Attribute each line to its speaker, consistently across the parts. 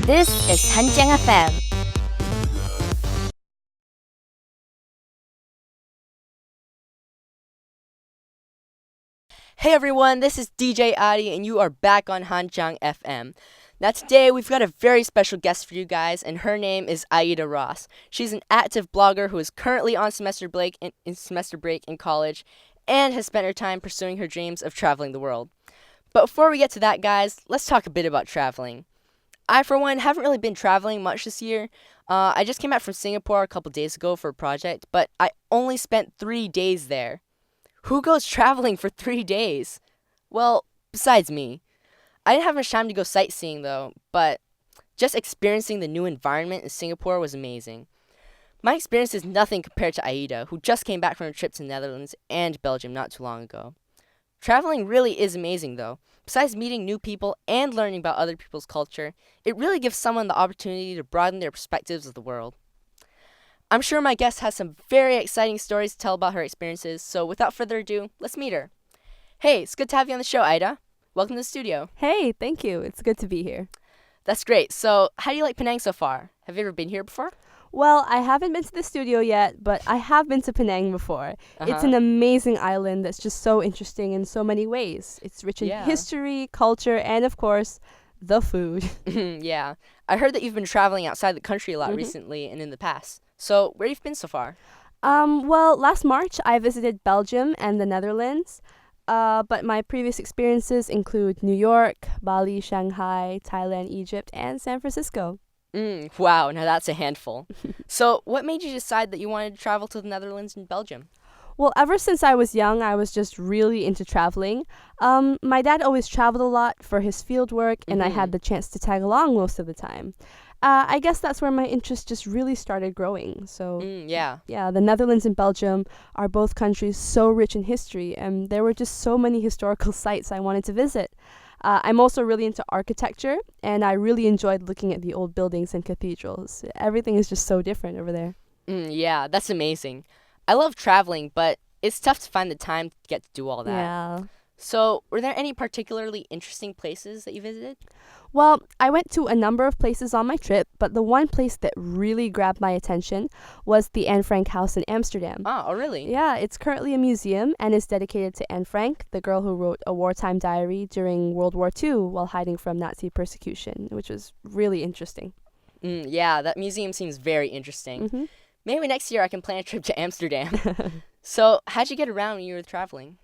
Speaker 1: This is 한jiang FM.
Speaker 2: Hey everyone, this is DJ Adee and you are back on Hanjiang FM. Now today we've got a very special guest for you guys and her name is Aida Ross. She's an active blogger who is currently on semester break in college and has spent her time pursuing her dreams of traveling the world. But before we get to that, guys, let's talk a bit about traveling. I, for one, haven't really been traveling much this year. I just came back from Singapore a couple days ago for a project, but I only spent 3 days there. Who goes traveling for 3 days? Well, besides me. I didn't have much time to go sightseeing though, but just experiencing the new environment in Singapore was amazing. My experience is nothing compared to Aida, who just came back from a trip to the Netherlands and Belgium not too long ago. Traveling really is amazing though. Besides meeting new people and learning about other people's culture, it really gives someone the opportunity to broaden their perspectives of the world. I'm sure my guest has some very exciting stories to tell about her experiences, so without further ado, let's meet her. Hey, it's good to have you on the show, Aida. Welcome to the studio.
Speaker 3: Hey, thank you. It's good to be here.
Speaker 2: That's great. So, how do you like Penang so far? Have you ever been here before?
Speaker 3: Well, I haven't been to the studio yet, but I have been to Penang before. It's an amazing island that's just so interesting in so many ways. It's rich in history, culture, and of course, the food.
Speaker 2: Yeah. I heard that you've been traveling outside the country a lot recently and in the past. So, where have you been so far?
Speaker 3: Well, last March, I visited Belgium and the Netherlands. But my previous experiences include New York, Bali, Shanghai, Thailand, Egypt, and San Francisco.
Speaker 2: Wow, now that's a handful. So, what made you decide that you wanted to travel to the Netherlands and Belgium?
Speaker 3: Well, ever since I was young, I was just really into traveling. My dad always traveled a lot for his field work, and I had the chance to tag along most of the time. I guess that's where my interest just really started growing. So,
Speaker 2: yeah,
Speaker 3: the Netherlands and Belgium are both countries so rich in history, and there were just so many historical sites I wanted to visit. I'm also really into architecture, and I really enjoyed looking at the old buildings and cathedrals. Everything is just so different over there.
Speaker 2: Yeah, that's amazing. I love traveling, but it's tough to find the time to get to do all that.
Speaker 3: Yeah.
Speaker 2: So, were there any particularly interesting places that you visited?
Speaker 3: Well, I went to a number of places on my trip, but the one place that really grabbed my attention was the Anne Frank house in Amsterdam.
Speaker 2: Oh, really?
Speaker 3: Yeah, it's currently a museum and is dedicated to Anne Frank, the girl who wrote a wartime diary during World War II while hiding from Nazi persecution, which was really interesting.
Speaker 2: Yeah, that museum seems very interesting. Maybe next year I can plan a trip to Amsterdam.
Speaker 3: Mm-hmm.
Speaker 2: So, how'd you get around when you were traveling?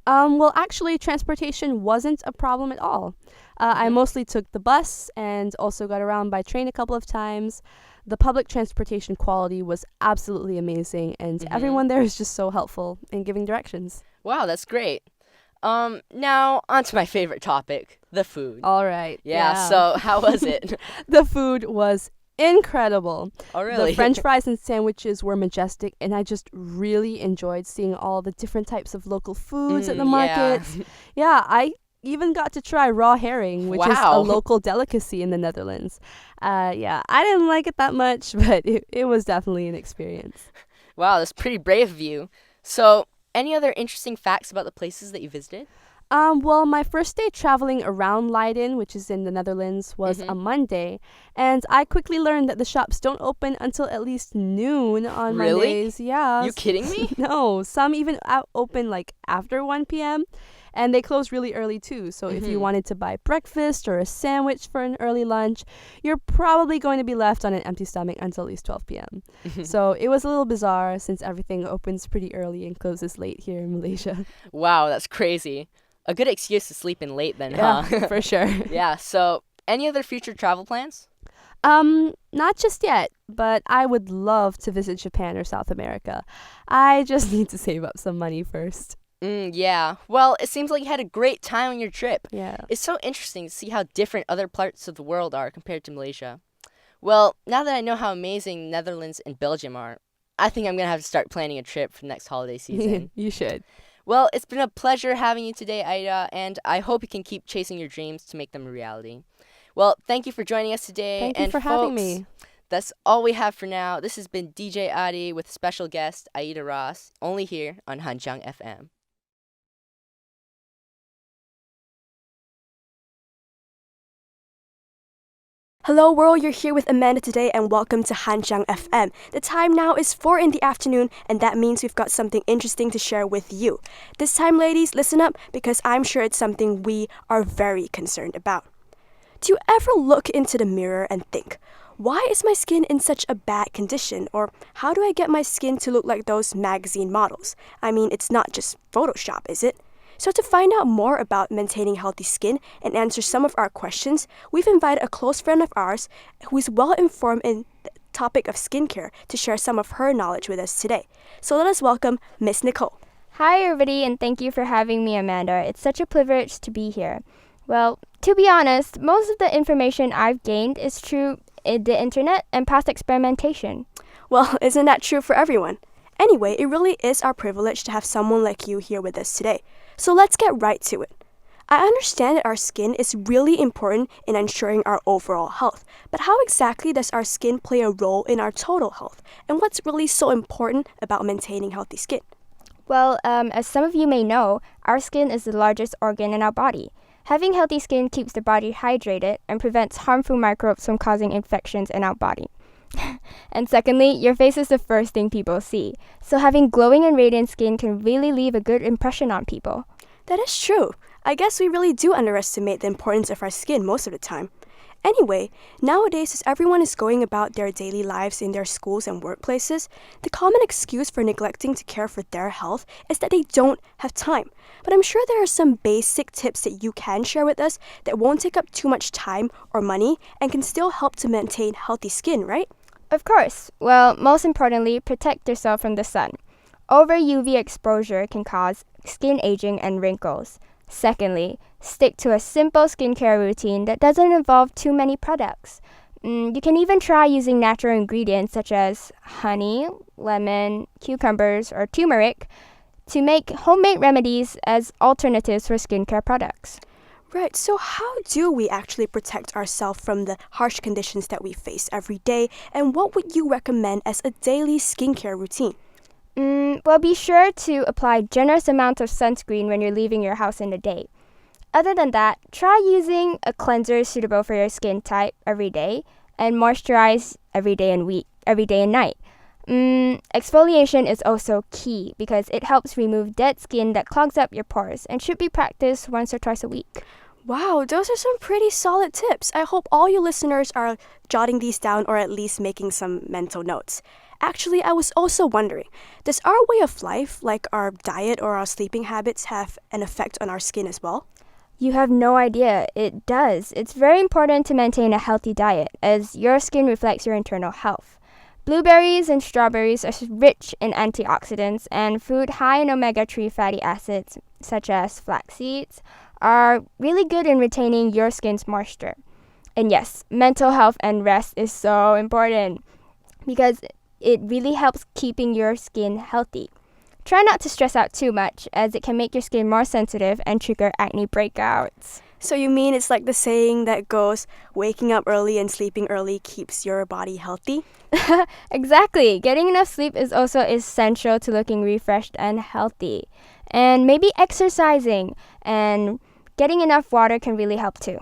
Speaker 3: Well, actually, transportation wasn't a problem at all. I mostly took the bus and also got around by train a couple of times. The public transportation quality was absolutely amazing, and everyone there is just so helpful in giving directions.
Speaker 2: Wow, that's great. Now, on to my favorite topic, the food.
Speaker 3: All right.
Speaker 2: Yeah, so how was it?
Speaker 3: The food was incredible.
Speaker 2: Oh, really?
Speaker 3: The French fries and sandwiches were majestic, and I just really enjoyed seeing all the different types of local foods at the markets. Yeah, I even got to try raw herring, which is a local delicacy in the Netherlands. I didn't like it that much, but it was definitely an experience.
Speaker 2: Wow, that's pretty brave of you. So, any other interesting facts about the places that you visited?
Speaker 3: Well, my first day traveling around Leiden, which is in the Netherlands, was a Monday, and I quickly learned that the shops don't open until at least noon on Mondays. Yeah.
Speaker 2: You kidding me?
Speaker 3: No, some even open like after 1 p.m., and they close really early too. So if you wanted to buy breakfast or a sandwich for an early lunch, you're probably going to be left on an empty stomach until at least 12 p.m. So it was a little bizarre since everything opens pretty early and closes late here in Malaysia.
Speaker 2: Wow, that's crazy. A good excuse to sleep in late then, huh?
Speaker 3: Yeah, for sure.
Speaker 2: Yeah, so any other future travel plans?
Speaker 3: Not just yet, but I would love to visit Japan or South America. I just need to save up some money first.
Speaker 2: Yeah. Well, it seems like you had a great time on your trip.
Speaker 3: Yeah.
Speaker 2: It's so interesting to see how different other parts of the world are compared to Malaysia. Well, now that I know how amazing Netherlands and Belgium are, I think I'm going to have to start planning a trip for the next holiday season.
Speaker 3: You should.
Speaker 2: Well, it's been a pleasure having you today, Aida, and I hope you can keep chasing your dreams to make them a reality. Well, thank you for joining us today.
Speaker 3: Thank you for having me.
Speaker 2: That's all we have for now. This has been DJ Adee with special guest Aida Ross, only here on Hanjiang FM.
Speaker 4: Hello world, you're here with Amanda today and welcome to Hanjiang FM. The time now is 4 in the afternoon and that means we've got something interesting to share with you. This time ladies, listen up because I'm sure it's something we are very concerned about. Do you ever look into the mirror and think, why is my skin in such a bad condition? Or how do I get my skin to look like those magazine models? I mean, it's not just Photoshop, is it? So to find out more about maintaining healthy skin and answer some of our questions, we've invited a close friend of ours who is well informed in the topic of skincare to share some of her knowledge with us today. So let us welcome Miss Nicole.
Speaker 5: Hi everybody, and thank you for having me, Amanda. It's such a privilege to be here. Well, to be honest, most of the information I've gained is through the internet and past experimentation.
Speaker 4: Well, isn't that true for everyone? Anyway, it really is our privilege to have someone like you here with us today. So let's get right to it. I understand that our skin is really important in ensuring our overall health, but how exactly does our skin play a role in our total health? And what's really so important about maintaining healthy skin?
Speaker 5: Well, as some of you may know, our skin is the largest organ in our body. Having healthy skin keeps the body hydrated and prevents harmful microbes from causing infections in our body. And secondly, your face is the first thing people see. So having glowing and radiant skin can really leave a good impression on people.
Speaker 4: That is true. I guess we really do underestimate the importance of our skin most of the time. Anyway, nowadays as everyone is going about their daily lives in their schools and workplaces, the common excuse for neglecting to care for their health is that they don't have time. But I'm sure there are some basic tips that you can share with us that won't take up too much time or money and can still help to maintain healthy skin, right?
Speaker 5: Of course. Well, most importantly, protect yourself from the sun. Over UV exposure can cause skin aging and wrinkles. Secondly, stick to a simple skincare routine that doesn't involve too many products. You can even try using natural ingredients such as honey, lemon, cucumbers, or turmeric to make homemade remedies as alternatives for skincare products.
Speaker 4: Right, so how do we actually protect ourselves from the harsh conditions that we face every day, and what would you recommend as a daily skincare routine?
Speaker 5: Well, be sure to apply generous amounts of sunscreen when you're leaving your house in the day. Other than that, try using a cleanser suitable for your skin type every day and moisturize every day and night. Exfoliation is also key because it helps remove dead skin that clogs up your pores and should be practiced once or twice a week.
Speaker 4: Wow, those are some pretty solid tips. I hope all you listeners are jotting these down or at least making some mental notes. Actually, I was also wondering, does our way of life, like our diet or our sleeping habits, have an effect on our skin as well?
Speaker 5: You have no idea. It does. It's very important to maintain a healthy diet as your skin reflects your internal health. Blueberries and strawberries are rich in antioxidants, and food high in omega-3 fatty acids, such as flax seeds, are really good in retaining your skin's moisture. And yes, mental health and rest is so important because it really helps keeping your skin healthy. Try not to stress out too much as it can make your skin more sensitive and trigger acne breakouts.
Speaker 4: So you mean it's like the saying that goes, waking up early and sleeping early keeps your body healthy?
Speaker 5: Exactly. Getting enough sleep is also essential to looking refreshed and healthy. And maybe exercising and getting enough water can really help too.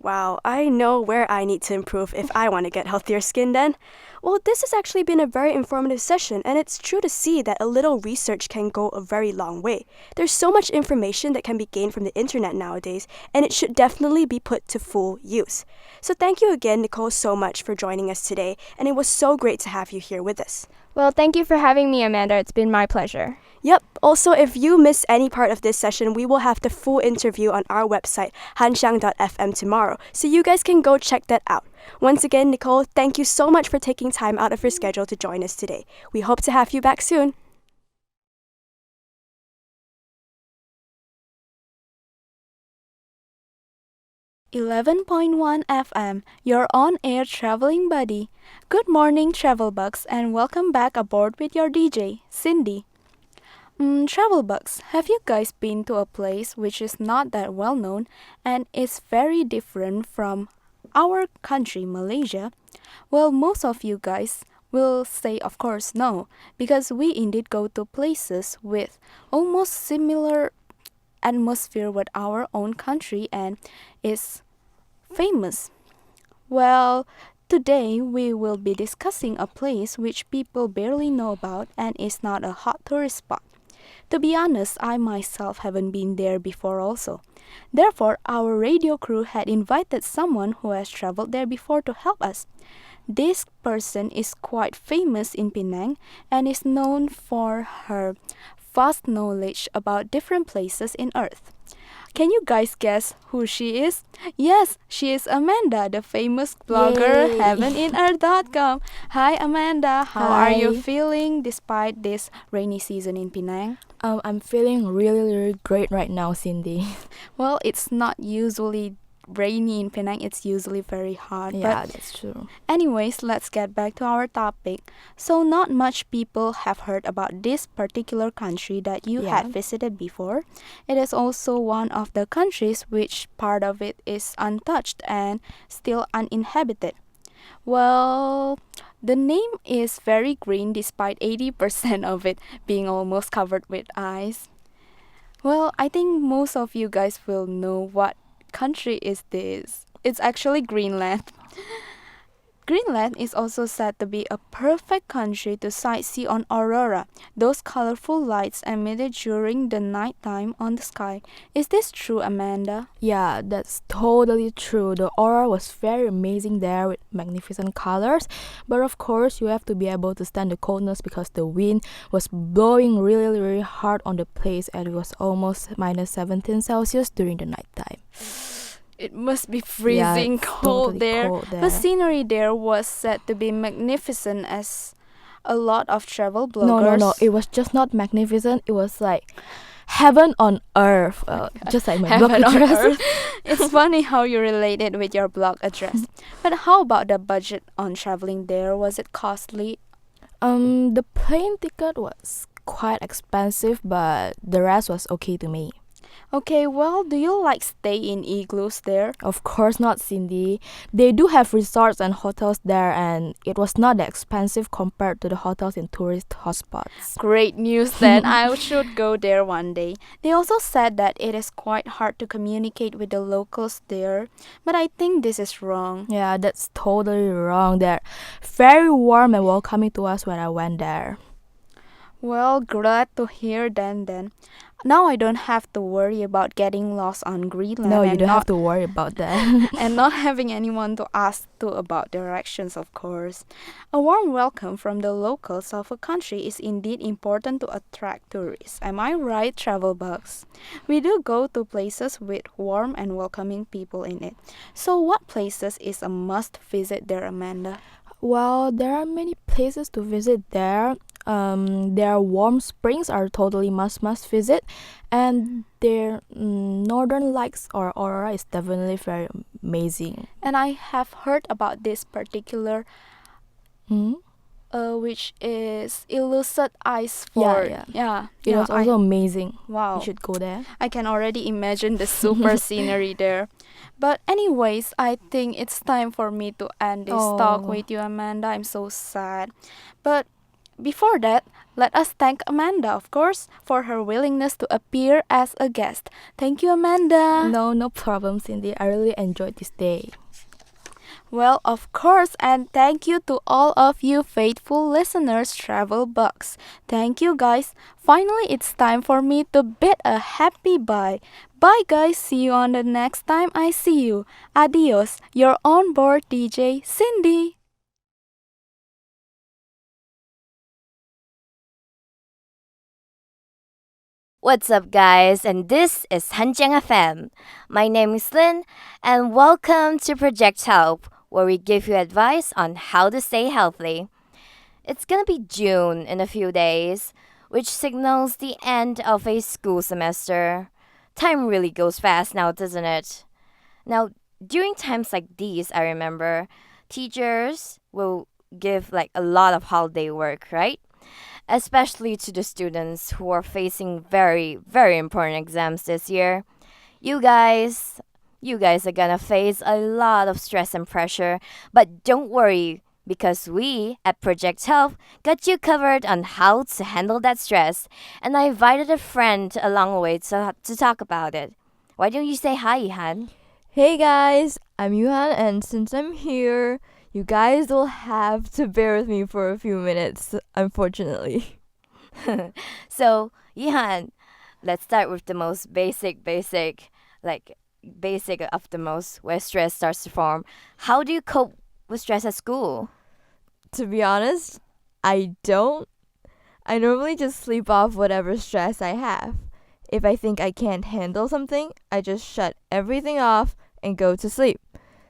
Speaker 4: Wow, I know where I need to improve if I want to get healthier skin then. Well, this has actually been a very informative session, and it's true to see that a little research can go a very long way. There's so much information that can be gained from the internet nowadays, and it should definitely be put to full use. So thank you again, Nicole, so much for joining us today, and it was so great to have you here with us.
Speaker 5: Well, thank you for having me, Amanda. It's been my pleasure.
Speaker 4: Yep. Also, if you miss any part of this session, we will have the full interview on our website, hanjiang.fm tomorrow, so you guys can go check that out. Once again, Nicole, thank you so much for taking time out of your schedule to join us today. We hope to have you back soon.
Speaker 6: .1 FM, your on-air traveling buddy. Good morning, travel bugs, and welcome back aboard with your DJ, Cindy. Travel bugs, have you guys been to a place which is not that well known and is very different from our country, Malaysia? Well, most of you guys will say, of course, no, because we indeed go to places with almost similar atmosphere with our own country and is famous. Well, today we will be discussing a place which people barely know about and is not a hot tourist spot. To be honest, I myself haven't been there before also. Therefore, our radio crew had invited someone who has traveled there before to help us. This person is quite famous in Penang and is known for her vast knowledge about different places in Earth. Can you guys guess who she is? Yes, she is Amanda, the famous blogger
Speaker 1: Yay.
Speaker 6: heaveninEarth.com. Hi Amanda, how are you
Speaker 1: Hi.
Speaker 6: feeling despite this rainy season in Penang?
Speaker 1: I'm feeling really great right now, Cindy.
Speaker 6: Well, it's not usually rainy in Penang, it's usually very hot.
Speaker 1: Yeah,
Speaker 6: But
Speaker 1: that's true.
Speaker 6: anyways, let's get back to our topic. So, not much people have heard about this particular country that you
Speaker 1: Yeah.
Speaker 6: had visited before. It is also one of the countries which part of it is untouched and still uninhabited. Well, the name is very green despite 80% of it being almost covered with ice. Well, I think most of you guys will know what country is this. It's actually Greenland. Greenland is also said to be a perfect country to sightsee on aurora, those colorful lights emitted during the nighttime on the sky. Is this true, Amanda?
Speaker 1: Yeah, that's totally true. The aura was very amazing there with magnificent colors. But of course, you have to be able to stand the coldness because the wind was blowing really hard on the place and it was almost minus 17 Celsius during the nighttime.
Speaker 6: It must be
Speaker 1: Yeah,
Speaker 6: freezing
Speaker 1: it's
Speaker 6: cold
Speaker 1: totally
Speaker 6: there.
Speaker 1: cold
Speaker 6: The
Speaker 1: there.
Speaker 6: scenery there was said to be magnificent as a lot of travel bloggers.
Speaker 1: No. It was just not magnificent. It was like heaven on earth. Just like my blog
Speaker 6: Heaven on
Speaker 1: address.
Speaker 6: earth. It's funny how you relate it with your blog address. But how about the budget on traveling there? Was it costly?
Speaker 1: The plane ticket was quite expensive, but the rest was okay to me.
Speaker 6: Okay, well, do you like stay in igloos there?
Speaker 1: Of course not, Cindy. They do have resorts and hotels there, and it was not that expensive compared to the hotels in tourist hotspots.
Speaker 6: Great news then. I should go there one day. They also said that it is quite hard to communicate with the locals there, but I think this is wrong.
Speaker 1: Yeah, that's totally wrong. They're very warm and welcoming to us when I went there.
Speaker 6: Well, glad to hear then. Now I don't have to worry about getting lost on Greenland.
Speaker 1: No, you
Speaker 6: and
Speaker 1: don't have
Speaker 6: not-
Speaker 1: to worry about that.
Speaker 6: and not having anyone to ask to about directions, of course. A warm welcome from the locals of a country is indeed important to attract tourists. Am I right, travel bugs? We do go to places with warm and welcoming people in it. So, what places is a must visit there, Amanda?
Speaker 1: Well, there are many places to visit there. Their warm springs are totally must visit, and their northern lights or aurora is definitely very amazing.
Speaker 6: And I have heard about this particular,
Speaker 1: Hmm?
Speaker 6: which is Illusive Ice
Speaker 1: Yeah,
Speaker 6: Fort.
Speaker 1: yeah. It
Speaker 6: yeah,
Speaker 1: was also amazing.
Speaker 6: wow.
Speaker 1: You should go there.
Speaker 6: I can already imagine the super scenery there. But anyways, I think it's time for me to end this talk
Speaker 1: Oh.
Speaker 6: with you, Amanda. I'm so sad. But before that, let us thank Amanda, of course, for her willingness to appear as a guest. Thank you, Amanda.
Speaker 1: No problem, Cindy. I really enjoyed this day.
Speaker 6: Well, of course, and thank you to all of you faithful listeners, Travel Bugs. Thank you, guys. Finally, it's time for me to bid a happy bye. Bye, guys. See you on the next time I see you. Adios, your on-board DJ, Cindy.
Speaker 2: What's up, guys? And this is Hanjiang FM. My name is Lynn, and welcome to Project Help, where we give you advice on how to stay healthy. It's gonna be June in a few days, which signals the end of a school semester. Time really goes fast now, doesn't it? Now, during times like these, I remember teachers will give like a lot of holiday work, right? Especially to the students who are facing very important exams this year. You guys are gonna face a lot of stress and pressure, but don't worry because we at Project Help got you covered on how to handle that stress, and I invited a friend along the way to talk about it. Why don't you say hi, Han?
Speaker 7: Hey guys, I'm Yuhan, and since I'm here, you guys will have to bear with me for a few minutes, unfortunately.
Speaker 8: So, Yihan, let's start with the most basic of the most, where stress starts to form. How do you cope with stress at school?
Speaker 7: To be honest, I don't. I normally just sleep off whatever stress I have. If I think I can't handle something, I just shut everything off and go to sleep.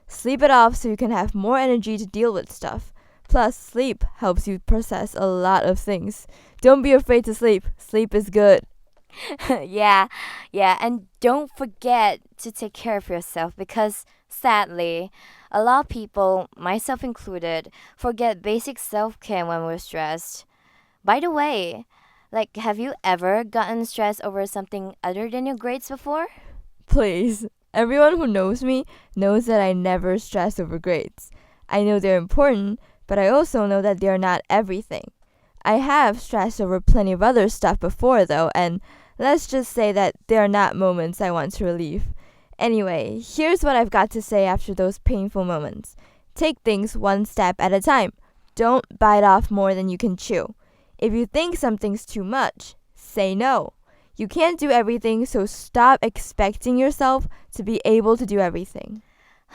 Speaker 7: Sleep it off so you can have more energy to deal with stuff. Plus, sleep helps you process a lot of things. Don't be afraid to sleep. Sleep is good.
Speaker 8: yeah, and don't forget to take care of yourself because sadly, a lot of people, myself included, forget basic self-care when we're stressed. By the way, have you ever gotten stressed over something other than your grades before?
Speaker 7: Please. Everyone who knows me knows that I never stress over grades. I know they're important, but I also know that they're not everything. I have stressed over plenty of other stuff before though, and let's just say that they are not moments I want to relieve. Anyway, here's what I've got to say after those painful moments. Take things one step at a time. Don't bite off more than you can chew. If you think something's too much, say no. You can't do everything, so stop expecting yourself to be able to do everything.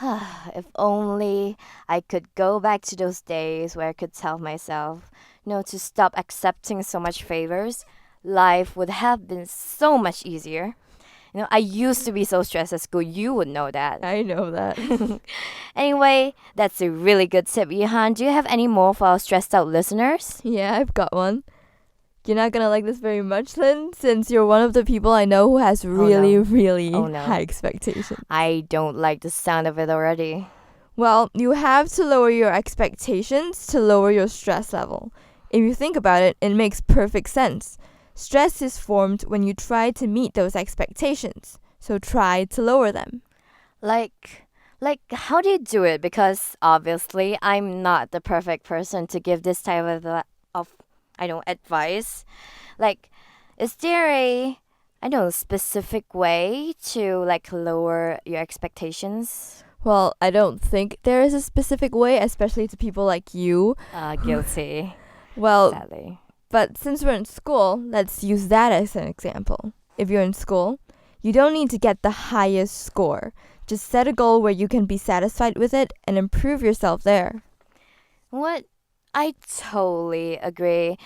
Speaker 8: If only I could go back to those days where I could tell myself, to stop accepting so much favors. Life would have been so much easier. I used to be so stressed at school. You would know that.
Speaker 7: I know that.
Speaker 8: Anyway, that's a really good tip, Yihan. Do you have any more for our stressed out listeners?
Speaker 7: Yeah, I've got one. You're not gonna like this very much, Lynn, since you're one of the people I know who has really high expectations.
Speaker 8: I don't like the sound of it already.
Speaker 7: Well, you have to lower your expectations to lower your stress level. If you think about it, it makes perfect sense. Stress is formed when you try to meet those expectations, so try to lower them.
Speaker 8: Like, how do you do it? Because obviously, I'm not the perfect person to give this type of advice. Is there a, specific way to lower your expectations?
Speaker 7: Well, I don't think there is a specific way, especially to people like you.
Speaker 8: Guilty.
Speaker 7: Well,
Speaker 8: sadly.
Speaker 7: But since we're in school, let's use that as an example. If you're in school, you don't need to get the highest score. Just set a goal where you can be satisfied with it and improve yourself there.
Speaker 8: What? I totally agree.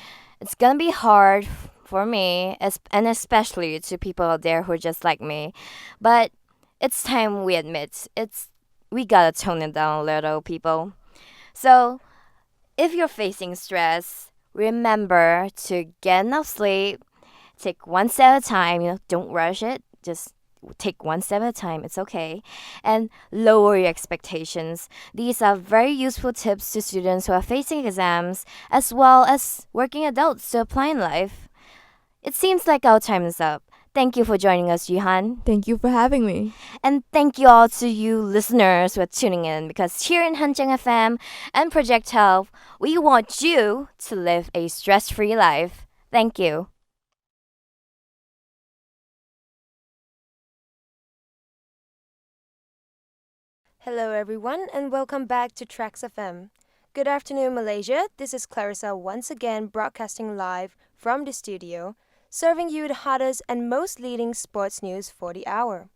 Speaker 8: It's gonna be hard for me, and especially to people out there who are just like me. But it's time we admit we gotta tone it down a little, people. So, if you're facing stress, remember to get enough sleep. Take one step at a time. Don't rush it. Just take one step at a time. It's okay. And lower your expectations. These are very useful tips to students who are facing exams as well as working adults to apply in life. It seems like our time is up. Thank you for joining us, Yihan.
Speaker 7: Thank you for having me.
Speaker 8: And thank you all to you listeners who are tuning in, because here in Hanjang FM and Project Health, we want you to live a stress-free life. Thank you.
Speaker 4: Hello, everyone, and welcome back to Tracks FM. Good afternoon, Malaysia. This is Clarissa once again broadcasting live from the studio, serving you the hottest and most leading sports news for the hour.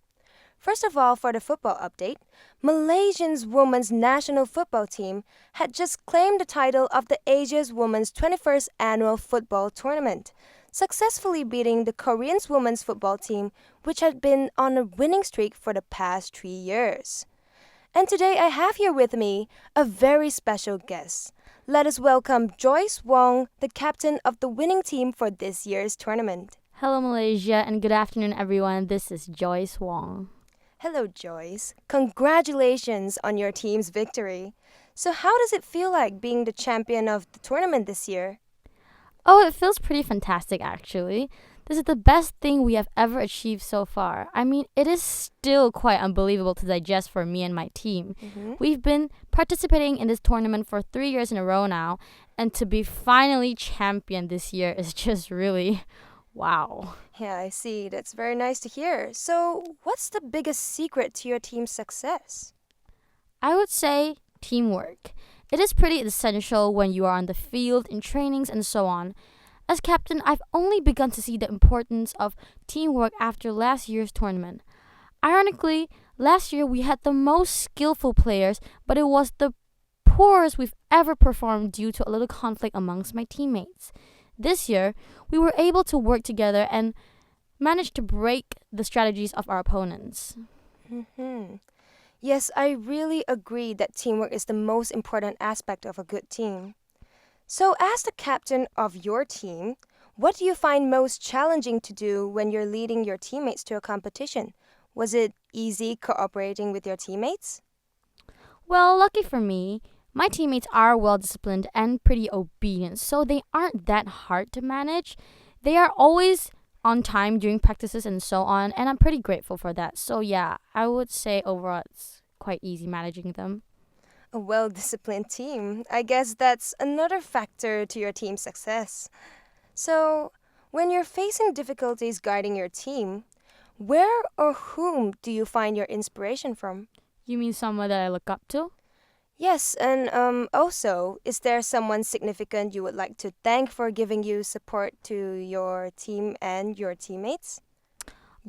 Speaker 4: First of all, for the football update, Malaysia's women's national football team had just claimed the title of the Asia's Women's 21st Annual Football Tournament, successfully beating the Korean women's football team, which had been on a winning streak for the past 3 years. And today I have here with me a very special guest. Let us welcome Joyce Wong, the captain of the winning team for this year's tournament.
Speaker 9: Hello, Malaysia, and good afternoon, everyone. This is Joyce Wong.
Speaker 4: Hello, Joyce. Congratulations on your team's victory. So how does it feel like being the champion of the tournament this year?
Speaker 9: Oh, it feels pretty fantastic, actually. This is the best thing we have ever achieved so far. I mean, it is still quite unbelievable to digest for me and my team. We've been participating in this tournament for 3 years in a row now, and to be finally champion this year is just really, Wow.
Speaker 4: Yeah, I see. That's very nice to hear. So, what's the biggest secret to your team's success?
Speaker 9: I would say teamwork. It is pretty essential when you are on the field, in trainings, and so on. As captain, I've only begun to see the importance of teamwork after last year's tournament. Ironically, last year we had the most skillful players, but it was the poorest we've ever performed due to a little conflict amongst my teammates. This year, we were able to work together and managed to break the strategies of our opponents.
Speaker 4: Yes, I really agree that teamwork is the most important aspect of a good team. So, as the captain of your team, what do you find most challenging to do when you're leading your teammates to a competition? Was it easy cooperating with your teammates?
Speaker 9: Well, lucky for me, my teammates are well disciplined and pretty obedient, so they aren't that hard to manage. They are always on time during practices and so on, and I'm pretty grateful for that. So, yeah, I would say overall it's quite easy managing them.
Speaker 4: A well disciplined team. I guess that's another factor to your team's success. So, when you're facing difficulties guiding your team, where or whom do you find your inspiration from?
Speaker 9: You mean someone that I look up to?
Speaker 4: Yes, and also, is there someone significant you would like to thank for giving you support to your team and your teammates?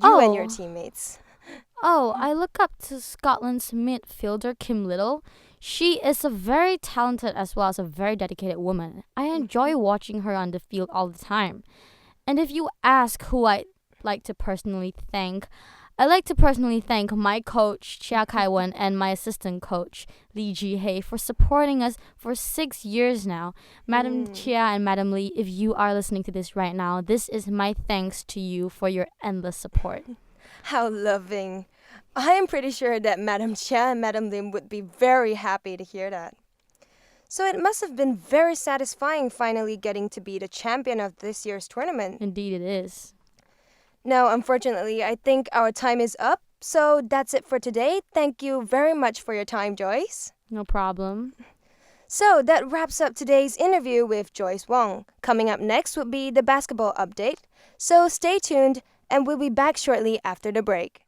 Speaker 4: You and your teammates.
Speaker 9: Oh, I look up to Scotland's midfielder Kim Little. She is a very talented as well as a very dedicated woman. I enjoy watching her on the field all the time. And if you ask who I'd like to personally thank, I'd like to personally thank my coach, Chia Wen, and my assistant coach, Lee Ji-hei, for supporting us for 6 years now. Madam Chia and Madam Lee, if you are listening to this right now, this is my thanks to you for your endless support.
Speaker 4: How loving. I am pretty sure that Madam Chia and Madam Lim would be very happy to hear that. So it must have been very satisfying finally getting to be the champion of this year's tournament.
Speaker 9: Indeed it is.
Speaker 4: Now, unfortunately, I think our time is up. So that's it for today. Thank you very much for your time, Joyce.
Speaker 9: No problem.
Speaker 4: So that wraps up today's interview with Joyce Wong. Coming up next would be the basketball update. So stay tuned, and we'll be back shortly after the break.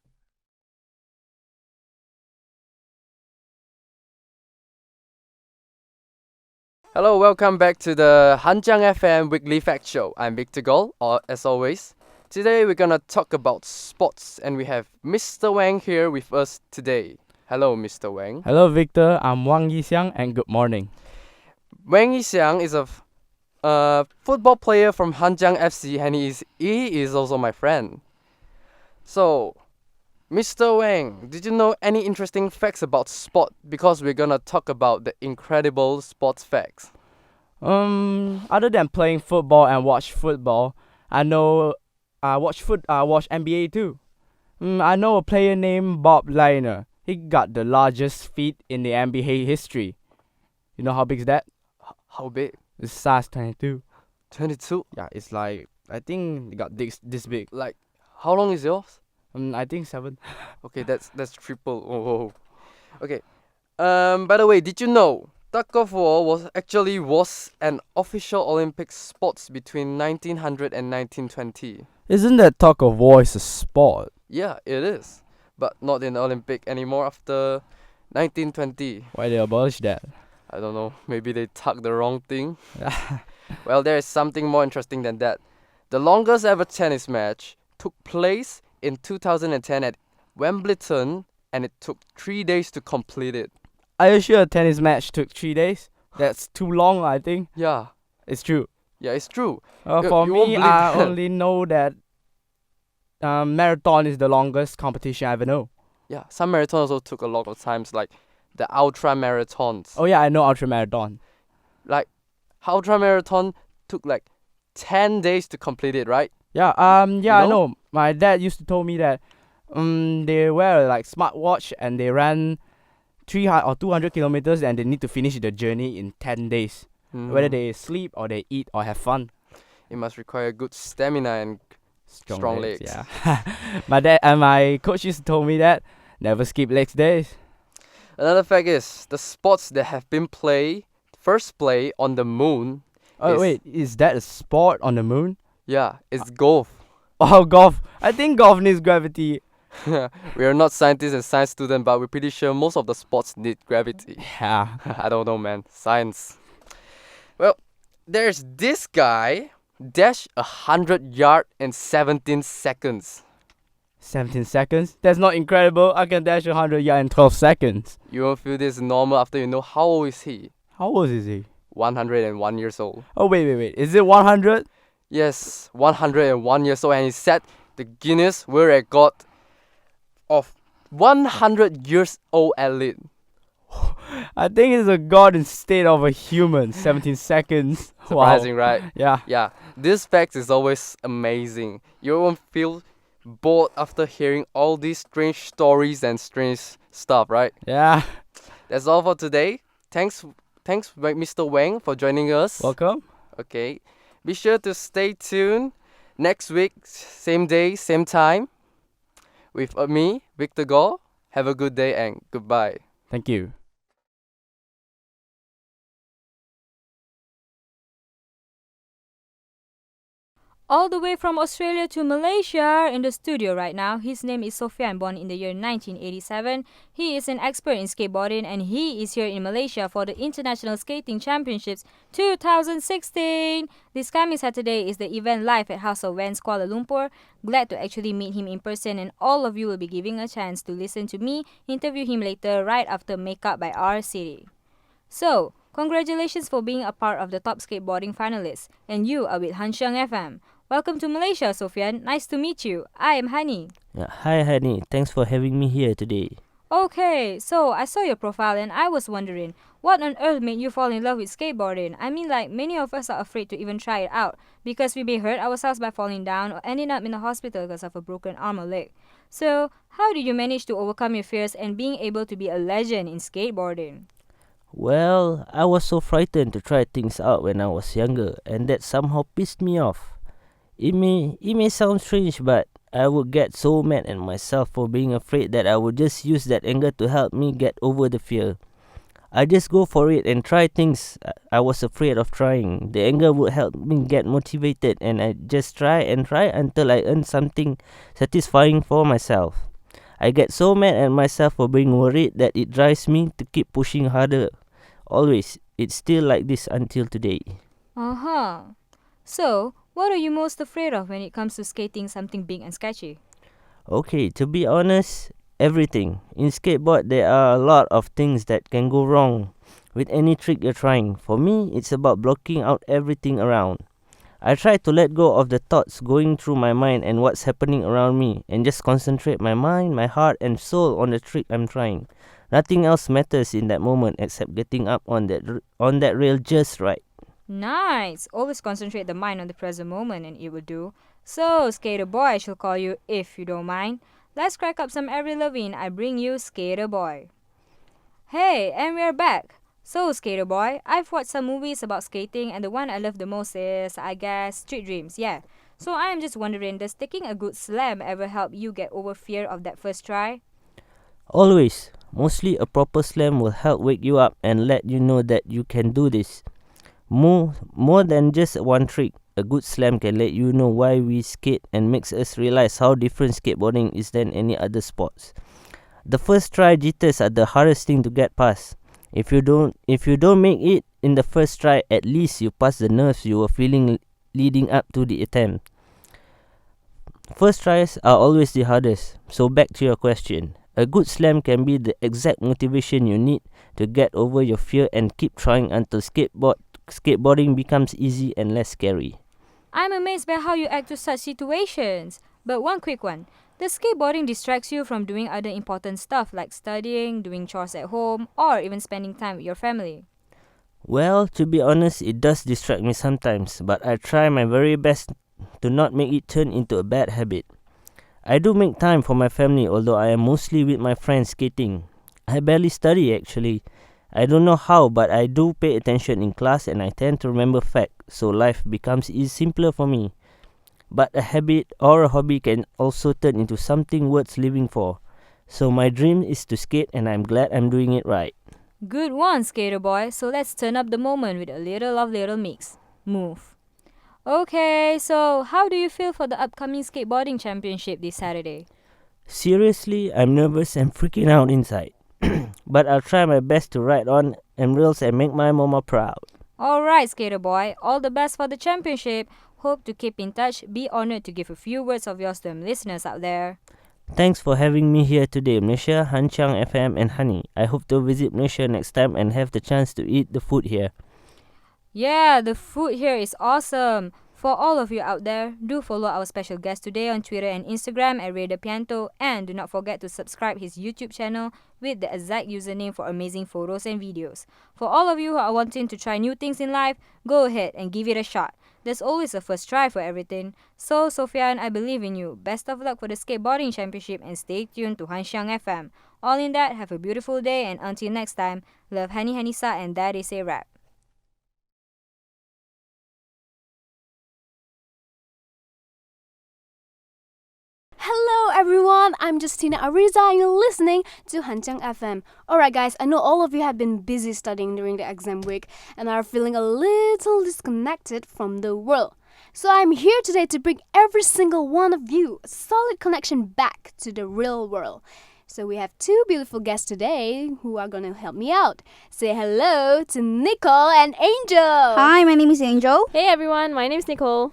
Speaker 10: Hello, welcome back to the Hanjiang FM Weekly Fact Show. I'm Victor Gold, as always. Today we're gonna talk about sports, and we have Mr. Wang here with us today. Hello, Mr. Wang.
Speaker 11: Hello, Victor. I'm Wang Yixiang, and good morning.
Speaker 10: Wang Yixiang is a football player from Hanjiang FC, and he is also my friend. So, Mr. Wang, did you know any interesting facts about sport? Because we're gonna talk about the incredible sports facts.
Speaker 11: Other than playing football and watch football, I watch NBA too. I know a player named Bob Liner. He got the largest feet in the NBA history. You know how big is that?
Speaker 10: How big?
Speaker 11: It's size 22.
Speaker 10: 22?
Speaker 11: Yeah, it's like, I think it got this big.
Speaker 10: Like, how long is yours?
Speaker 11: I think 7.
Speaker 10: Okay, that's triple. Oh. Okay. By the way, did you know tug of war was an official Olympic sports between 1900 and 1920?
Speaker 11: Isn't that tug of war is a sport?
Speaker 10: Yeah, it is, but not in the Olympic anymore after 1920.
Speaker 11: Why they abolished that?
Speaker 10: I don't know. Maybe they tugged the wrong thing. Well, there is something more interesting than that. The longest ever tennis match took place in 2010 at Wimbledon, and it took 3 days to complete it.
Speaker 11: Are you sure a tennis match took 3 days? That's too long, I think.
Speaker 10: Yeah.
Speaker 11: It's true.
Speaker 10: Yeah, it's true.
Speaker 11: For me, I only know that marathon is the longest competition I ever know.
Speaker 10: Yeah, some marathons also took a lot of times, like the ultra marathons.
Speaker 11: Oh yeah, I know ultra marathon.
Speaker 10: Like, ultra marathon took like 10 days to complete it, right?
Speaker 11: Yeah, I know. My dad used to tell me that they wear like smartwatch and they ran 300 or 200 kilometers and they need to finish the journey in 10 days. Whether they sleep or they eat or have fun.
Speaker 10: It must require good stamina and strong legs.
Speaker 11: Yeah. My dad and my coach used to tell me that never skip legs days.
Speaker 10: Another fact is the sports that have been first played on the moon.
Speaker 11: Oh wait, is that a sport on the moon?
Speaker 10: Yeah, it's golf.
Speaker 11: Oh, golf. I think golf needs gravity.
Speaker 10: We are not scientists and science students, but we're pretty sure most of the sports need gravity.
Speaker 11: Yeah.
Speaker 10: I don't know, man. Science. Well, there's this guy dash 100 yards in 17 seconds.
Speaker 11: 17 seconds? That's not incredible. I can dash 100 yards in 12 seconds.
Speaker 10: You won't feel this normal after you know how old is he?
Speaker 11: How old is he?
Speaker 10: 101 years old.
Speaker 11: Oh, wait. Is it 100?
Speaker 10: Yes, 101 years old, and he set the Guinness World Record of 100 years old athlete.
Speaker 11: I think it's a god instead of a human. 17 seconds.
Speaker 10: Surprising,
Speaker 11: Wow.
Speaker 10: right?
Speaker 11: Yeah.
Speaker 10: Yeah, this fact is always amazing. You won't feel bored after hearing all these strange stories and strange stuff, right?
Speaker 11: Yeah.
Speaker 10: That's all for today. Thanks, Mr. Wang, for joining us.
Speaker 11: Welcome.
Speaker 10: Okay, be sure to stay tuned next week, same day, same time, with me, Victor Goh. Have a good day and goodbye.
Speaker 11: Thank you.
Speaker 12: All the way from Australia to Malaysia, in the studio right now, his name is Sofian, born in the year 1987. He is an expert in skateboarding and he is here in Malaysia for the International Skating Championships 2016. This coming Saturday is the event live at House of Wern, Kuala Lumpur. Glad to actually meet him in person, and all of you will be giving a chance to listen to me interview him later right after Makeup by Our City. So, congratulations for being a part of the top skateboarding finalists, and you are with Hanxiang FM. Welcome to Malaysia, Sofian. Nice to meet you. I am Hani.
Speaker 13: Hi, Hani. Thanks for having me here today.
Speaker 12: Okay, so I saw your profile and I was wondering, what on earth made you fall in love with skateboarding? I mean, like, many of us are afraid to even try it out because we may hurt ourselves by falling down or ending up in the hospital because of a broken arm or leg. So, how did you manage to overcome your fears and being able to be a legend in skateboarding?
Speaker 13: Well, I was so frightened to try things out when I was younger, and that somehow pissed me off. It may sound strange, but I would get so mad at myself for being afraid that I would just use that anger to help me get over the fear. I just go for it and try things I was afraid of trying. The anger would help me get motivated, and I just try until I earn something satisfying for myself. I get so mad at myself for being worried that it drives me to keep pushing harder. Always, it's still like this until today.
Speaker 12: So, what are you most afraid of when it comes to skating something big and sketchy?
Speaker 13: Okay, to be honest, everything. In skateboard, there are a lot of things that can go wrong with any trick you're trying. For me, it's about blocking out everything around. I try to let go of the thoughts going through my mind and what's happening around me, and just concentrate my mind, my heart and soul on the trick I'm trying. Nothing else matters in that moment except getting up on that rail just right.
Speaker 12: Nice! Always concentrate the mind on the present moment and it will do. So, Skater Boy, I shall call you if you don't mind. Let's crack up some Avril Lavigne. I bring you Skater Boy. Hey, and we're back. So, Skater Boy, I've watched some movies about skating and the one I love the most is, I guess, Street Dreams, yeah. So I am just wondering, does taking a good slam ever help you get over fear of that first try?
Speaker 13: Always. Mostly a proper slam will help wake you up and let you know that you can do this. More than just one trick, a good slam can let you know why we skate and makes us realize how different skateboarding is than any other sports. The first try jitters are the hardest thing to get past. If you don't make it in the first try, at least you pass the nerves you were feeling leading up to the attempt. First tries are always the hardest. So back to your question. A good slam can be the exact motivation you need to get over your fear and keep trying until skateboarding becomes easy and less scary.
Speaker 12: I'm amazed by how you act to such situations. But one quick one. Does skateboarding distracts you from doing other important stuff like studying, doing chores at home, or even spending time with your family?
Speaker 13: Well, to be honest, it does distract me sometimes, but I try my very best to not make it turn into a bad habit. I do make time for my family, although I am mostly with my friends skating. I barely study actually. I don't know how, but I do pay attention in class and I tend to remember facts, so life becomes simpler for me. But a habit or a hobby can also turn into something worth living for. So my dream is to skate and I'm glad I'm doing it right.
Speaker 12: Good one, Skater Boy. So let's turn up the moment with a little mix. Move. Okay, so how do you feel for the upcoming skateboarding championship this Saturday?
Speaker 13: Seriously, I'm nervous and freaking out inside. But I'll try my best to ride on and rails and make my mama proud.
Speaker 12: Alright, skater boy, all the best for the championship. Hope to keep in touch. Be honored to give a few words of yours to them listeners out there.
Speaker 13: Thanks for having me here today, Malaysia, Hanchang FM and Honey. I hope to visit Malaysia next time and have the chance to eat the food here.
Speaker 12: Yeah, the food here is awesome. For all of you out there, do follow our special guest today on Twitter and Instagram at Raider Pianto, and do not forget to subscribe his YouTube channel with the exact username for amazing photos and videos. For all of you who are wanting to try new things in life, go ahead and give it a shot. There's always a first try for everything. So, Sophian, I believe in you. Best of luck for the skateboarding championship and stay tuned to Hanxiang FM. All in that, have a beautiful day, and until next time, love Hani Hanisah and that is a wrap.
Speaker 4: Hello everyone, I'm Jaztina Arieza and you're listening to Hanjiang FM. Alright guys, I know all of you have been busy studying during the exam week and are feeling a little disconnected from the world. So I'm here today to bring every single one of you a solid connection back to the real world. So we have two beautiful guests today who are going to help me out. Say hello to Nicole and Angel.
Speaker 14: Hi, my name is Angel.
Speaker 9: Hey everyone, my name is Nicole.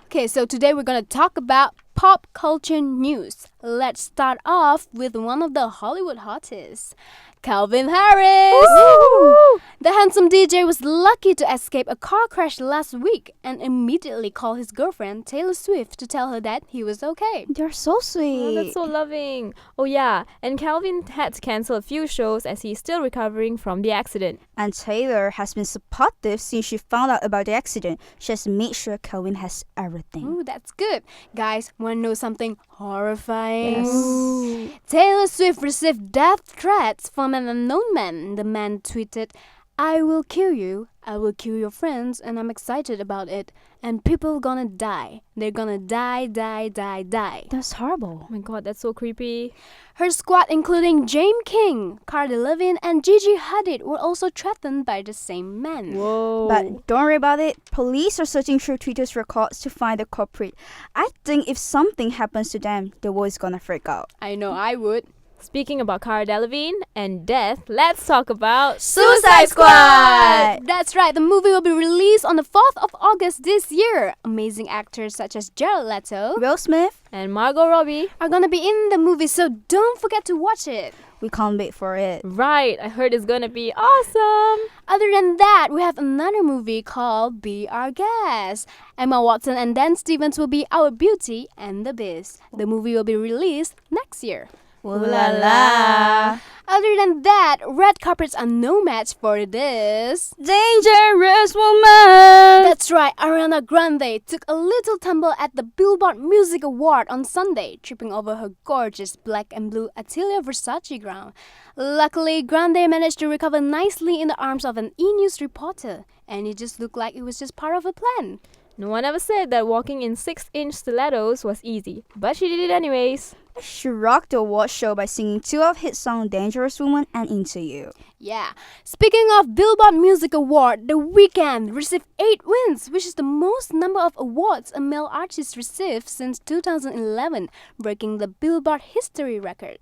Speaker 4: Okay, so today we're going to talk about pop culture news. Let's start off with one of the Hollywood hottest, Calvin Harris.
Speaker 14: Woo!
Speaker 4: The handsome DJ was lucky to escape a car crash last week and immediately called his girlfriend Taylor Swift to tell her that he was okay.
Speaker 14: They're so sweet.
Speaker 9: Oh, that's so loving. Oh yeah, and Calvin had to cancel a few shows as he's still recovering from the accident.
Speaker 14: And Taylor has been supportive since she found out about the accident. She has made sure Calvin has everything.
Speaker 4: Ooh, that's good. Guys, want to know something horrifying?
Speaker 14: Yes.
Speaker 4: Taylor Swift received death threats from an unknown man. The man tweeted, "I will kill you, I will kill your friends, and I'm excited about it. And people gonna die. They're gonna die.
Speaker 14: That's horrible.
Speaker 9: Oh my god, that's so creepy.
Speaker 4: Her squad, including James King, Cara Delevingne, and Gigi Hadid, were also threatened by the same man.
Speaker 9: Whoa.
Speaker 14: But don't worry about it. Police are searching through Twitter's records to find the culprit. I think if something happens to them, the world is gonna freak out.
Speaker 4: I know I would.
Speaker 9: Speaking about Cara Delevingne and death, let's talk about
Speaker 4: Suicide Squad! That's right, the movie will be released on the 4th of August this year. Amazing actors such as Jared Leto,
Speaker 14: Will Smith,
Speaker 9: and Margot Robbie
Speaker 4: are gonna be in the movie, so don't forget to watch it.
Speaker 14: we can't wait for it.
Speaker 9: Right, I heard it's gonna be awesome.
Speaker 4: Other than that, we have another movie called Be Our Guest. Emma Watson and Dan Stevens will be our Beauty and the Beast. The movie will be released next year.
Speaker 14: Ooh la la.
Speaker 4: Other than that, red carpets are no match for this
Speaker 14: Dangerous woman.
Speaker 4: That's right, Ariana Grande took a little tumble at the Billboard Music Award on Sunday, tripping over her gorgeous black and blue Atelier Versace gown. Luckily, Grande managed to recover nicely in the arms of an E-News reporter, and it just looked like it was just part of a plan.
Speaker 9: No one ever said that walking in 6-inch stilettos was easy, but she did it anyways.
Speaker 14: She rocked the award show by singing two of his songs Dangerous Woman and Into You.
Speaker 4: Yeah. Speaking of Billboard Music Award, The Weeknd received 8 wins, which is the most number of awards a male artist received since 2011, breaking the Billboard history record.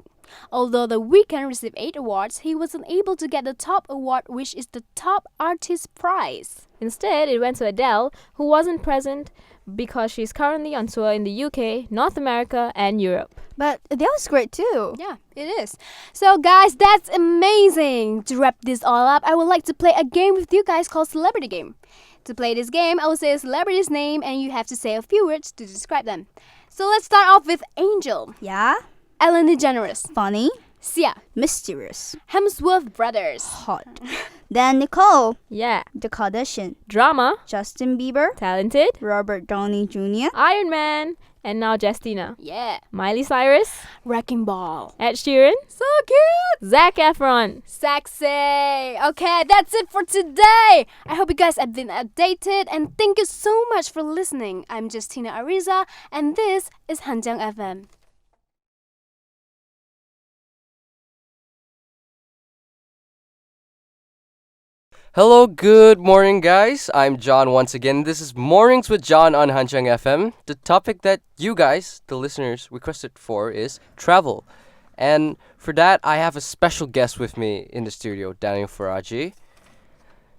Speaker 4: Although The Weeknd received 8 awards, he wasn't able to get the top award, which is the Top Artist Prize.
Speaker 9: Instead, it went to Adele, who wasn't present because she's currently on tour in the UK, North America, and Europe.
Speaker 14: But that was great too.
Speaker 4: Yeah, it is. So guys, that's amazing. To wrap this all up, I would like to play a game with you guys called Celebrity Game. To play this game, I will say a celebrity's name and you have to say a few words to describe them. So let's start off with Angel.
Speaker 14: Yeah?
Speaker 4: Ellen DeGeneres.
Speaker 14: Funny.
Speaker 4: Sia.
Speaker 14: Mysterious.
Speaker 4: Hemsworth Brothers.
Speaker 14: Hot. Then Nicole.
Speaker 9: Yeah.
Speaker 14: The Kardashian.
Speaker 9: Drama.
Speaker 14: Justin Bieber.
Speaker 9: Talented.
Speaker 14: Robert Downey Jr.
Speaker 9: Iron Man. And now Jaztina.
Speaker 4: Yeah.
Speaker 9: Miley Cyrus.
Speaker 4: Wrecking Ball.
Speaker 9: Ed Sheeran.
Speaker 4: So cute.
Speaker 9: Zac Efron.
Speaker 4: Sexy. Okay, that's it for today. I hope you guys have been updated and thank you so much for listening. I'm Jaztina Arieza and this is Hanjiang FM.
Speaker 10: Hello, good morning, guys. I'm John once again. This is Mornings with John on Hanchang FM. The topic that you guys, the listeners, requested for is travel. And for that, I have a special guest with me in the studio, Daniel Faraji.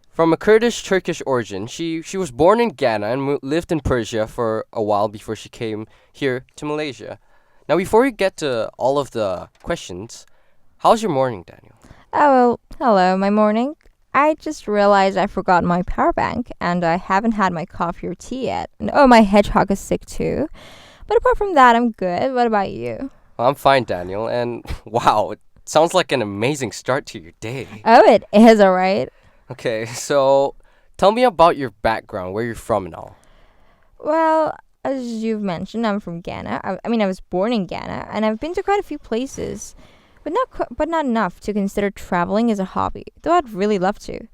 Speaker 10: From a Kurdish Turkish origin, she was born in Ghana and lived in Persia for a while before she came here to Malaysia. Now, before we get to all of the questions, how's your morning, Daniel?
Speaker 7: Oh, well, hello, my morning. I just realized I forgot my power bank and I haven't had my coffee or tea yet. And oh, my hedgehog is sick too. But apart from that, I'm good. What about you?
Speaker 10: Well, I'm fine, Daniel. And wow, it sounds like an amazing start to your day.
Speaker 7: Oh, it is alright.
Speaker 10: Okay, so tell me about your background, where you're from and all.
Speaker 7: Well, as you've mentioned, I'm from Ghana. I was born in Ghana and I've been to quite a few places. But not enough to consider traveling as a hobby, though I'd really love to.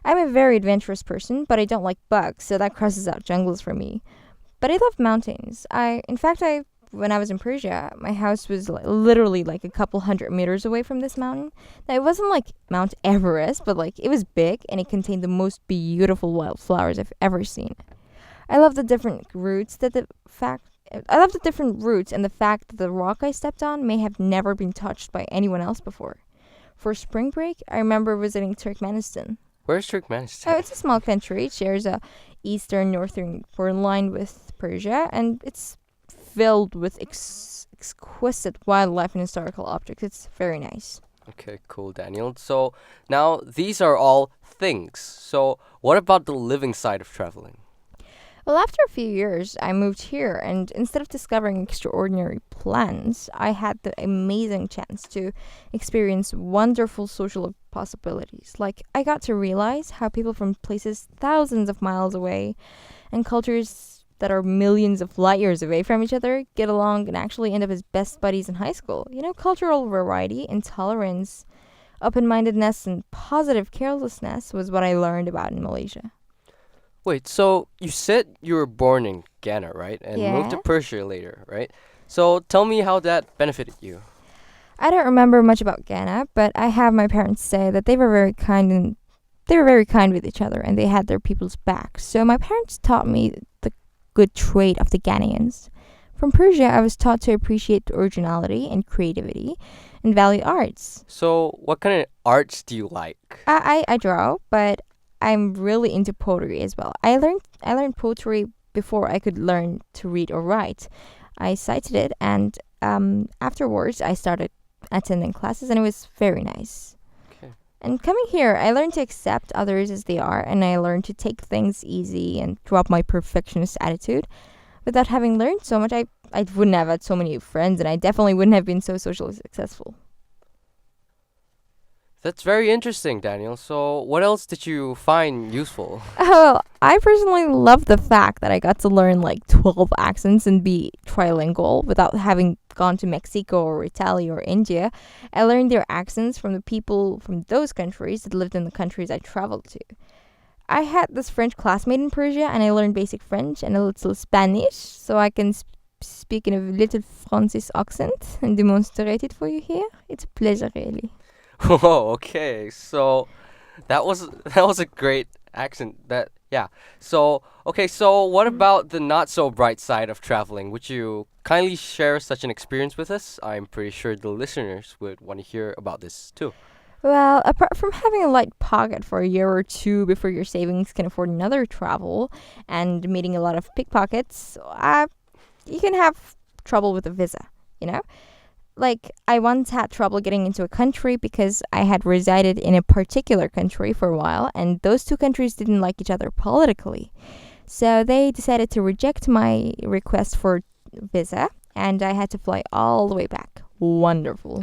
Speaker 7: I'm a very adventurous person, but I don't like bugs, so that crosses out jungles for me. But I love mountains. When I was in Persia, my house was literally like a couple 100 meters away from this mountain. Now, it wasn't like Mount Everest, but it was big and it contained the most beautiful wildflowers I've ever seen. I love the different routes and the fact that the rock I stepped on may have never been touched by anyone else before. For spring break, I remember visiting Turkmenistan.
Speaker 10: Where's Turkmenistan?
Speaker 7: Oh, it's a small country. It shares a northern borderline with Persia, and it's filled with exquisite wildlife and historical objects. It's very nice.
Speaker 10: Okay, cool, Daniel. So now these are all things. So what about the living side of traveling?
Speaker 7: Well, after a few years, I moved here, and instead of discovering extraordinary plans, I had the amazing chance to experience wonderful social possibilities. I got to realize how people from places thousands of miles away and cultures that are millions of light years away from each other get along and actually end up as best buddies in high school. Cultural variety, intolerance, open-mindedness, and positive carelessness was what I learned about in Malaysia.
Speaker 10: Wait, so you said you were born in Ghana, right? And moved to Persia later, right? So tell me how that benefited you.
Speaker 7: I don't remember much about Ghana, but I have my parents say that they were very kind with each other and they had their people's back. So my parents taught me the good trait of the Ghanaians. From Persia, I was taught to appreciate originality and creativity and value arts.
Speaker 10: So what kind of arts do you like?
Speaker 7: I draw, but I'm really into pottery as well. I learned pottery before I could learn to read or write. I cited it, and afterwards I started attending classes, and it was very nice.
Speaker 10: Okay.
Speaker 7: And coming here, I learned to accept others as they are, and I learned to take things easy and drop my perfectionist attitude. Without having learned so much, I wouldn't have had so many friends, and I definitely wouldn't have been so socially successful.
Speaker 10: That's very interesting, Daniel. So what else did you find useful?
Speaker 7: Well, I personally love the fact that I got to learn 12 accents and be trilingual without having gone to Mexico or Italy or India. I learned their accents from the people from those countries that lived in the countries I traveled to. I had this French classmate in Persia and I learned basic French and a little Spanish so I can speak in a little Francis accent and demonstrate it for you here. It's a pleasure, really.
Speaker 10: Oh, okay. So that was a great accent. So what about the not so bright side of traveling? Would you kindly share such an experience with us? I'm pretty sure the listeners would want to hear about this too.
Speaker 7: Well, apart from having a light pocket for a year or two before your savings can afford another travel and meeting a lot of pickpockets, you can have trouble with a visa, I once had trouble getting into a country because I had resided in a particular country for a while, and those two countries didn't like each other politically. So they decided to reject my request for visa, and I had to fly all the way back. Wonderful.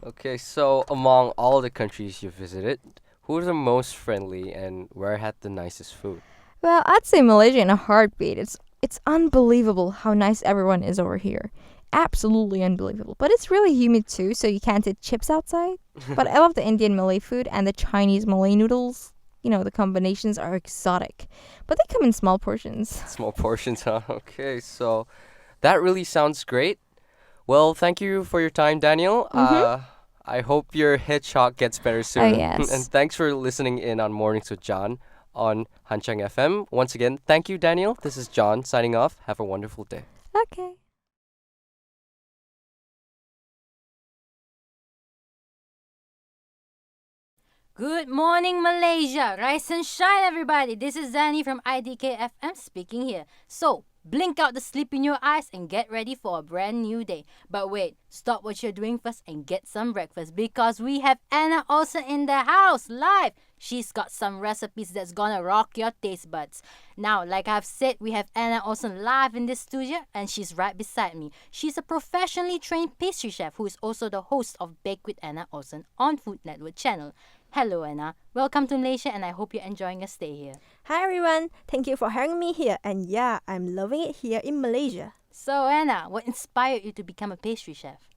Speaker 10: Okay, so among all the countries you visited, who were the most friendly and where had the nicest food?
Speaker 7: Well, I'd say Malaysia in a heartbeat. It's unbelievable how nice everyone is over here. Absolutely unbelievable. But it's really humid too, so you can't eat chips outside. But I love the Indian Malay food and the Chinese Malay noodles. The combinations are exotic. But they come in small portions.
Speaker 10: Small portions, huh? Okay, so that really sounds great. Well, thank you for your time, Daniel.
Speaker 7: Mm-hmm.
Speaker 15: I hope your head shock gets better soon.
Speaker 8: Oh, yes.
Speaker 15: And thanks for listening in on Mornings with John on Hanchang FM. Once again, thank you, Daniel. This is John signing off. Have a wonderful day.
Speaker 8: Okay.
Speaker 12: Good morning, Malaysia. Rise and shine, everybody. This is Zanny from IDKFM speaking here. So, blink out the sleep in your eyes and get ready for a brand new day. But wait, stop what you're doing first and get some breakfast because we have Anna also in the house live. She's got some recipes that's gonna rock your taste buds. Now, like I've said, we have Anna Olsen live in this studio and she's right beside me. She's a professionally trained pastry chef who is also the host of Bake with Anna Olsen on Food Network channel. Hello Anna, welcome to Malaysia and I hope you're enjoying your stay here.
Speaker 16: Hi everyone, thank you for having me here and yeah, I'm loving it here in Malaysia.
Speaker 12: So Anna, what inspired you to become a pastry chef?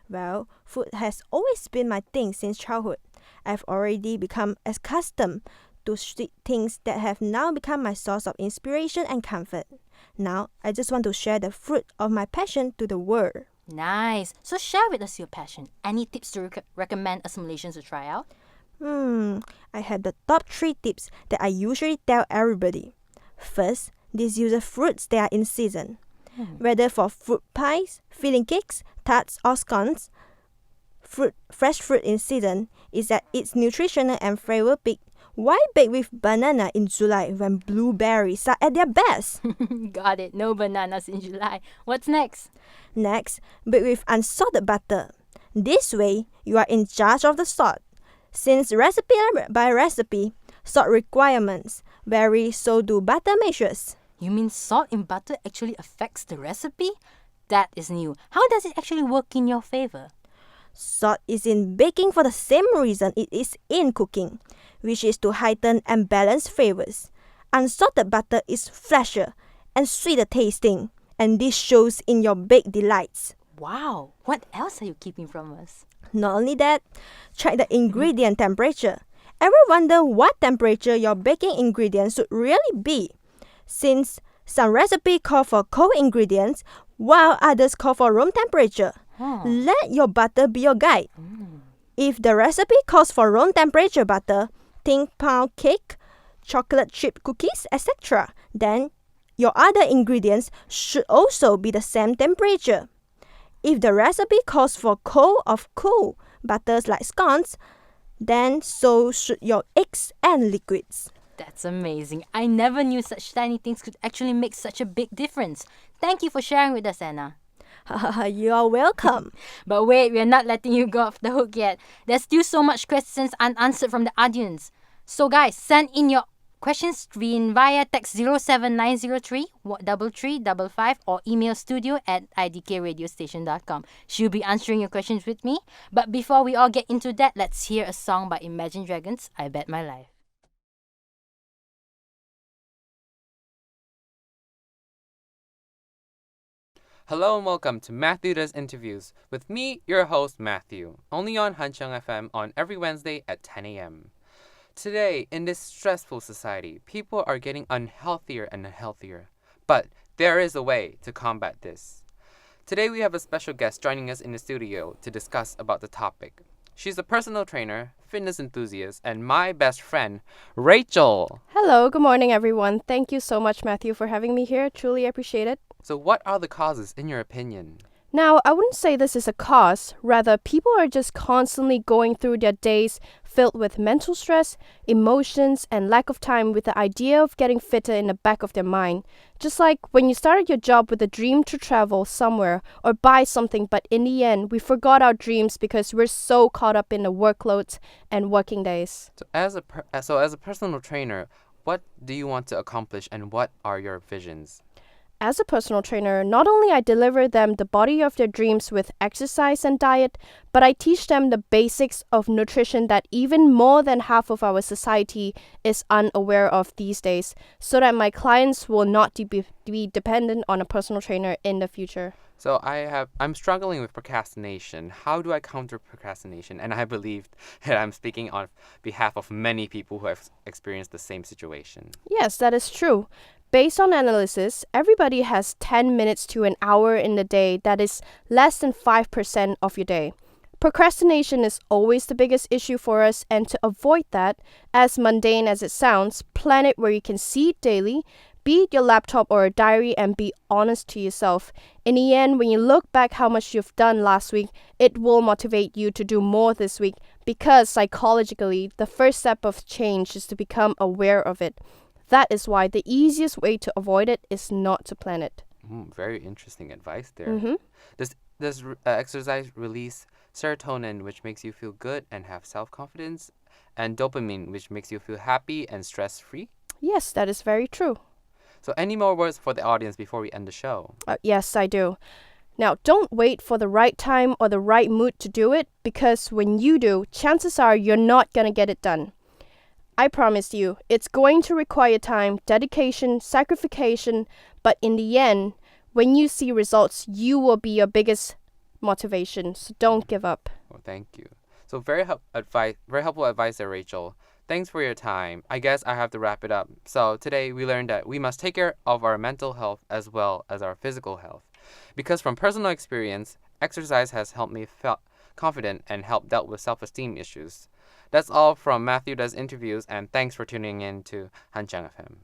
Speaker 16: Well, food has always been my thing since childhood. I've already become accustomed to sweet things that have now become my source of inspiration and comfort. Now, I just want to share the fruit of my passion to the world.
Speaker 12: Nice, so share with us your passion. Any tips to recommend us Malaysians to try out?
Speaker 16: I have the top 3 tips that I usually tell everybody. First, these use fruits that are in season. Whether for fruit pies, filling cakes, tarts or scones, fresh fruit in season is at its nutritional and flavor peak. Why bake with banana in July when blueberries are at their best?
Speaker 12: Got it, no bananas in July. What's next?
Speaker 16: Next, bake with unsalted butter. This way, you are in charge of the salt. Since recipe by recipe, salt requirements vary, so do butter measures.
Speaker 12: You mean salt in butter actually affects the recipe? That is new. How does it actually work in your favor?
Speaker 16: Salt is in baking for the same reason it is in cooking, which is to heighten and balance flavors. Unsalted butter is fresher and sweeter tasting, and this shows in your baked delights.
Speaker 12: Wow, what else are you keeping from us?
Speaker 16: Not only that, check the ingredient temperature. Ever wonder what temperature your baking ingredients should really be? Since some recipes call for cold ingredients, while others call for room temperature. Let your butter be your guide. If the recipe calls for room temperature butter, think pound cake, chocolate chip cookies, etc., then your other ingredients should also be the same temperature. If the recipe calls for cold of cool butters like scones, then so should your eggs and liquids.
Speaker 12: That's amazing. I never knew such tiny things could actually make such a big difference. Thank you for sharing with us, Anna.
Speaker 16: You are welcome.
Speaker 12: But wait, we're not letting you go off the hook yet. There's still so much questions unanswered from the audience. So guys, send in your questions via text 07903 3355 or email studio@idkradiostation.com. She'll be answering your questions with me. But before we all get into that, let's hear a song by Imagine Dragons, I Bet My Life.
Speaker 17: Hello and welcome to Matthew Does Interviews with me, your host Matthew, only on Hanchang FM on every Wednesday at 10 a.m. Today, in this stressful society, people are getting unhealthier and unhealthier, but there is a way to combat this. Today we have a special guest joining us in the studio to discuss about the topic. She's a personal trainer, fitness enthusiast, and my best friend, Rachel.
Speaker 18: Hello, good morning everyone. Thank you so much, Matthew, for having me here. Truly appreciate it.
Speaker 17: So what are the causes in your opinion?
Speaker 18: Now, I wouldn't say this is a cause. Rather, people are just constantly going through their days filled with mental stress, emotions, and lack of time with the idea of getting fitter in the back of their mind. Just like when you started your job with a dream to travel somewhere or buy something, but in the end, we forgot our dreams because we're so caught up in the workloads and working days.
Speaker 17: So as a personal trainer, what do you want to accomplish and what are your visions?
Speaker 18: As a personal trainer, not only I deliver them the body of their dreams with exercise and diet, but I teach them the basics of nutrition that even more than half of our society is unaware of these days, so that my clients will not be dependent on a personal trainer in the future.
Speaker 17: So I'm struggling with procrastination. How do I counter procrastination? And I believe that I'm speaking on behalf of many people who have experienced the same situation.
Speaker 18: Yes, that is true. Based on analysis, everybody has 10 minutes to an hour in the day. That is less than 5% of your day. Procrastination is always the biggest issue for us, and to avoid that, as mundane as it sounds, plan it where you can see it daily. Be it your laptop or a diary, and be honest to yourself. In the end, when you look back how much you've done last week, it will motivate you to do more this week, because psychologically, the first step of change is to become aware of it. That is why the easiest way to avoid it is not to plan it.
Speaker 17: Very interesting advice there.
Speaker 18: Mhm.
Speaker 17: Does exercise release serotonin, which makes you feel good and have self-confidence, and dopamine, which makes you feel happy and stress-free?
Speaker 18: Yes, that is very true.
Speaker 17: So any more words for the audience before we end the show?
Speaker 18: Yes, I do. Now, don't wait for the right time or the right mood to do it, because when you do, chances are you're not going to get it done. I promise you, it's going to require time, dedication, sacrifice, but in the end, when you see results, you will be your biggest motivation. So don't give up.
Speaker 17: Well, thank you. So very helpful advice there, Rachel. Thanks for your time. I guess I have to wrap it up. So today we learned that we must take care of our mental health as well as our physical health. Because from personal experience, exercise has helped me feel confident and helped dealt with self-esteem issues. That's all from Matthew Does Interviews, and thanks for tuning in to 한장 FM.